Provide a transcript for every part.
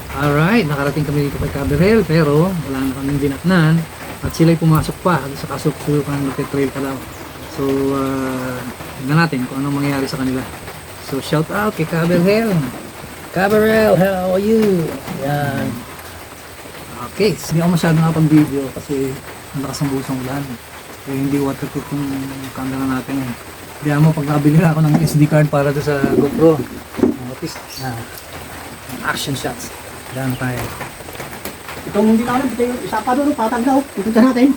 Alright, nakarating kami dito kay Caberel pero wala na kaming dinatnan at sila'y pumasok pa sa kasuk-sulukan ng trail ka daw. So, tignan natin kung anong mangyayari sa kanila. So, shout out kay Caberel. Caberel, how are you? Yan. Okay, hindi ako masyado nakapag-video kasi malakas ang busang ulan. Kaya hindi waterproof yung camera natin. Diyan mo, pag nabili na ako ng SD card para doon sa GoPro. Action shots. Diyan tayo. Itong hindi na alam, ito yung isa pa doon, patag daw. Pupunta natin.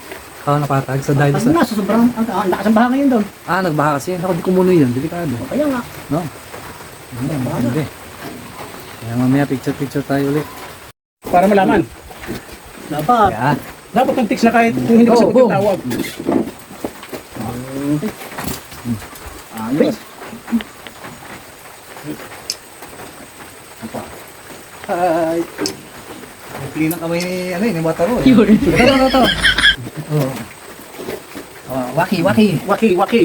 Oo, napatag sa dahil Patag sa... na, sa sobrang, ang lakas ang baha ngayon doon. Nagbaha kasi. Ako, di kumunoy yan. Delikado. Kaya nga. No? Hindi. Kaya mamaya picture tayo ulit. Para malaman. Dapat. Kaya. Dapat ng text na kahit kung hindi ko sagot yung tawag. Ayos. Hi! Clean na kami ni Wataro. Ito. Waki. Waki.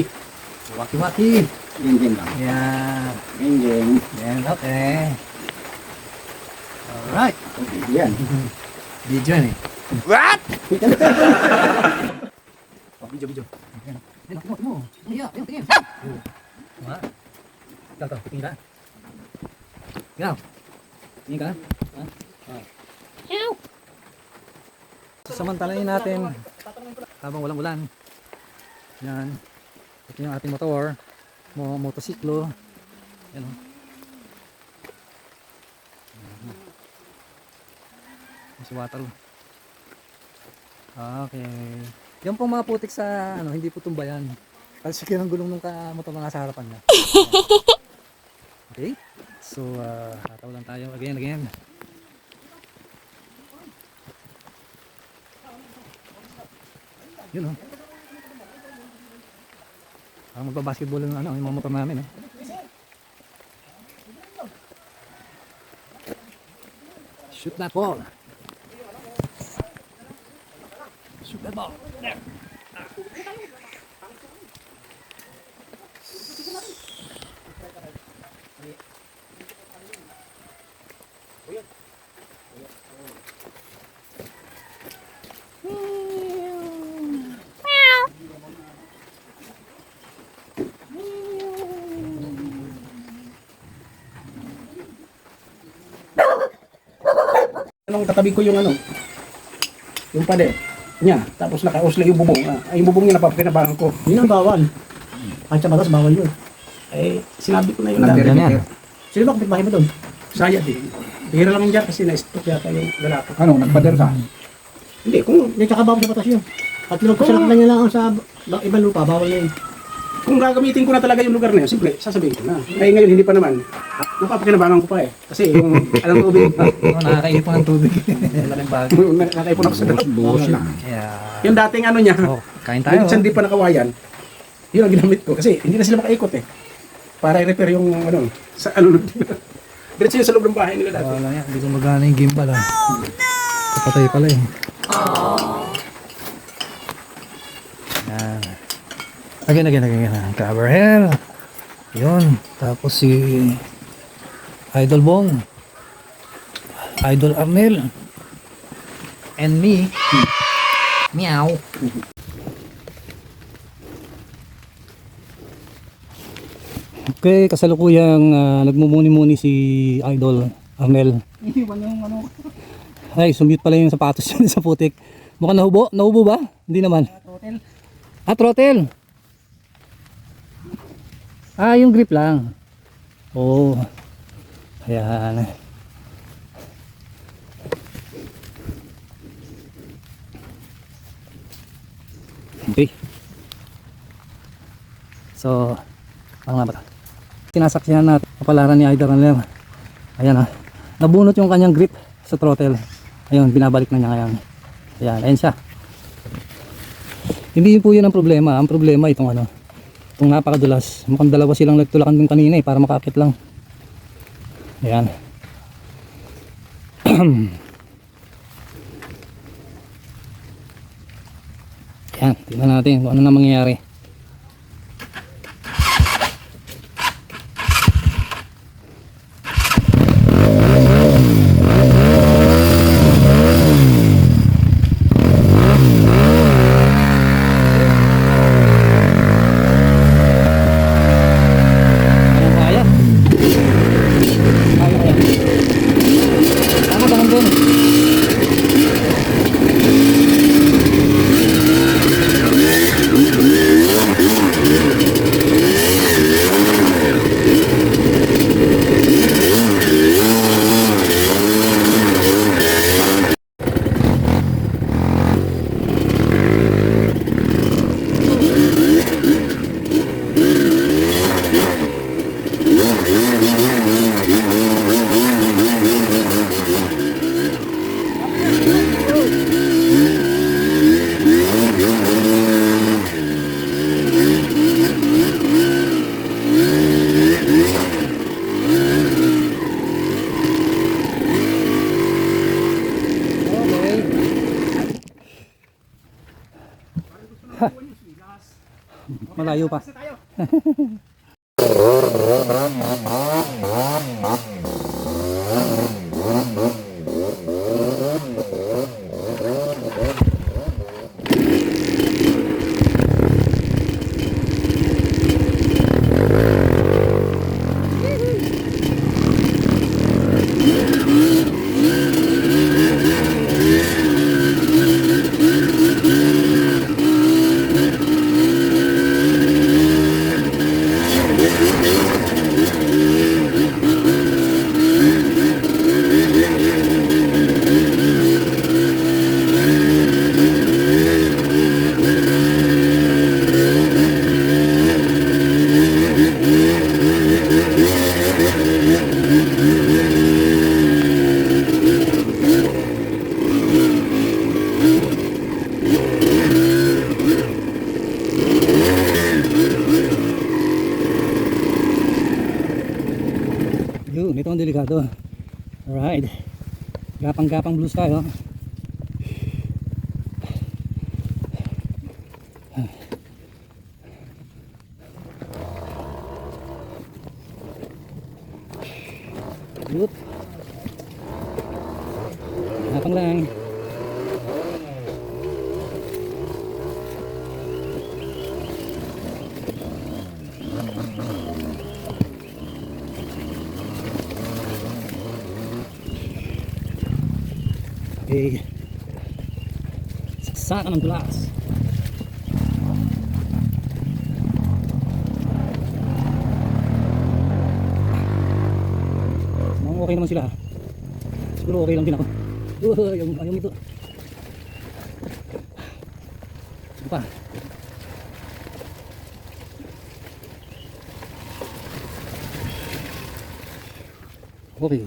Engine lang. Yan. Engine. Yan, okay. Alright. Yan. Video yan eh. What? Video. Yan, mo. Tingin. Ito, tingin ka. Tingin ka. Samantalahin natin habang walang ulan. Yan. Ito yung ating motor. Motosiklo. Yan o. Si Wataro. Okay. Yan pong mga putik sa hindi po tumbayan. Kasi kaya ng gulong nung motor na nasa harapan niya. Okay. So, tataw lang tayo again. Yun o. Parang magbabasketball yung yung mga motor namin Shoot that ball. Shoot that ball. There. Anong katabi ko yung yung pade niya, tapos nakausli yung bubong. Yung bubong niya napapakinabangan ko. Yun ang bawal. Kahit sa batas, bawal yun. Sinabi ko na yun. Sino ba kapitbahay mo doon? Saya din. Bihira lang dyan kasi na-stroke yata yung lalaki. Nagpader ka? Hindi, kung may tsakabaw sa batas yun. At pinagpasalak na niya lang sa ibang lupa, bawal na yun. Kung gagamitin ko na talaga yung lugar na yun, simple, sasabihin ko na. Ngayon hindi pa naman. Napapakinabangan ko pa Kasi yung alam tubig. Nakakainit po ng tubig. Malaking bagay. Nakaipon ako sa Buhos lang. Yeah. yung dating niya, Kain tayo. hindi pa nakawayan, yun ang ginamit ko. Kasi hindi na sila makaikot para i-repair yung sa alulod nila. Diretso yun sa loob ng bahay nila dati. Wala yan. Hindi ko magana yung game pala. Kapatay pala eh. Yan. Again. Caberel. Yun. Tapos si Idol Bong. Idol Arnel. And me. Meow. Okay, kasalukuyang nagmumuni-muni si Idol Arnel. Ay, sumute pala yung sapatos yun sa putik. Mukhang nahubo? Nahubo ba? Hindi naman. Throttle. Yung grip lang. Oh. Ayan. Okay. So, ano nga ba ito? Sinasaksihan natin kapalaran ni Idol Arnel. Ayan nabunot yung kanyang grip sa throttle. Ayun, binabalik na niya ngayon. Ayan, ayan siya. Hindi po yun ang problema. Ang problema itong itong napakadulas. Mukhang dalawa silang nagtulakan din kanina para makakit lang. Ayan. Ayan, tingnan natin kung ano na mangyayari. Malayo pa. Yun, ito ang delikado. Alright. Gapang-gapang blues tayo. Yut. Gapang lang. Okay. Saksakan ng glass. Mukhang okay naman sila. Siguro okay lang din ako. Ayaw ito. Ito pa. Okay.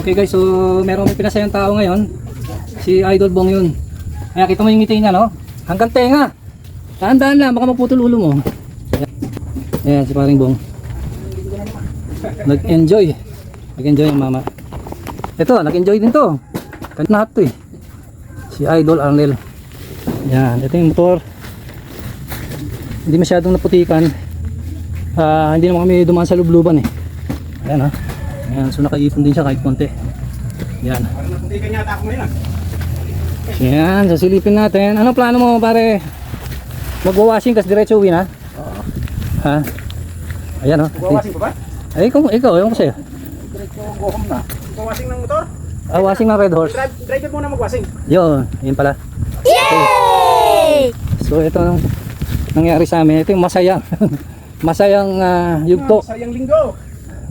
Okay guys, so meron may pinasayang tao ngayon. Si Idol Bong yun. Kaya kita mo yung ngiti niya, no? Hanggang tenga. Dahan-dahan lang, baka maputol ulo mo. Ayan, si paring Bong. Nag-enjoy. Nag-enjoy yung mama. Ito, nag-enjoy din to. Kanina to eh. Si Idol Arnel. Yan, ito yung motor. Hindi masyadong naputikan. Hindi naman kami dumaan sa lubluban eh. Ayan ha. Ayan, so nakaipon din siya kahit konti. Yan. Naputikan yata ako ngayon. Yan, sasilipin natin. Anong plano mo pare? Magwawashing kasi diretso uwi na? Oo. Ha? Ayan o. Gawasing ko ba? Ay, ikaw, ewan ko sa'yo. Diretso go home na. Gawasing ng motor? Washing ng Red Horse. Driver muna magwasing. Yun pala. Yay! So ito ang nangyari sa amin. Ito yung masayang masayang yugto. Sayang linggo.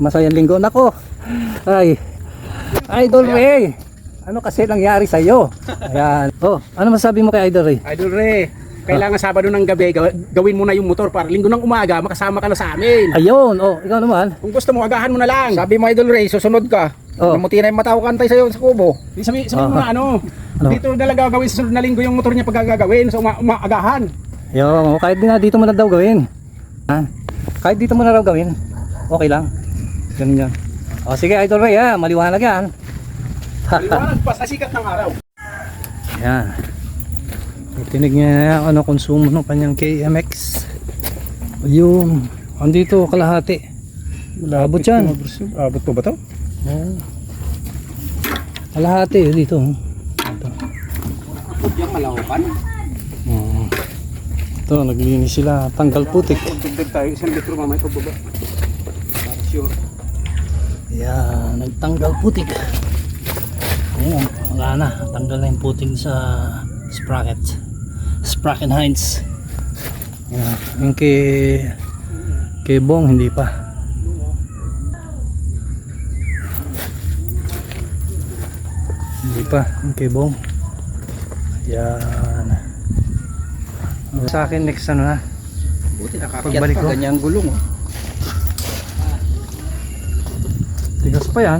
Masayang linggo. Nako. Ay. Idol Ray. Ano kasi nangyari sa iyo? Ayan. Oh, ano masasabi mo kay Idol Ray? Idol Ray, kailangan Sabado ng gabi gawin mo na yung motor para Linggo ng umaga makasama ka na sa amin. Ayun. Oh, ikaw naman. Kung gusto mo, agahan mo na lang. Sabi mo Idol Ray, susunod ka. Oh. Namuti na yung mata ko kantay sa'yo sa kubo. Sabi mo na ano, Ano? dito talaga gawin sa sunod na linggo yung motor niya pagkagawin so umaagahan. Yo, kahit dito mo na daw gawin. Ha? Kahit dito mo na daw gawin. Okay lang. Ganun yan. O sige Idol Ray ha, maliwanag yan. Liwanag pa sa sikat ng araw. Yan. Tinig niya ano konsumo ng kanyang KMX. Ayun. Andito kalahati. Abot yan. Abot po ba to? Oh. Kalahati dito. Ito. Yung malawakan. Oh. Ito, naglinis sila. Tanggal putik. Tugtog tayo, isang litro mamay pagbaba. Sure. Yan, nagtanggal putik. Ayan, wala na. Tanggal na yung putik sa sprocket. Sprocket Heinz. Yan, yung kay Bong, hindi pa. Hindi pa, yung kay Bong. Yan. Sa akin next ano na. Buti Pagbalik ko. ganyang gulong. Tigas pa yan.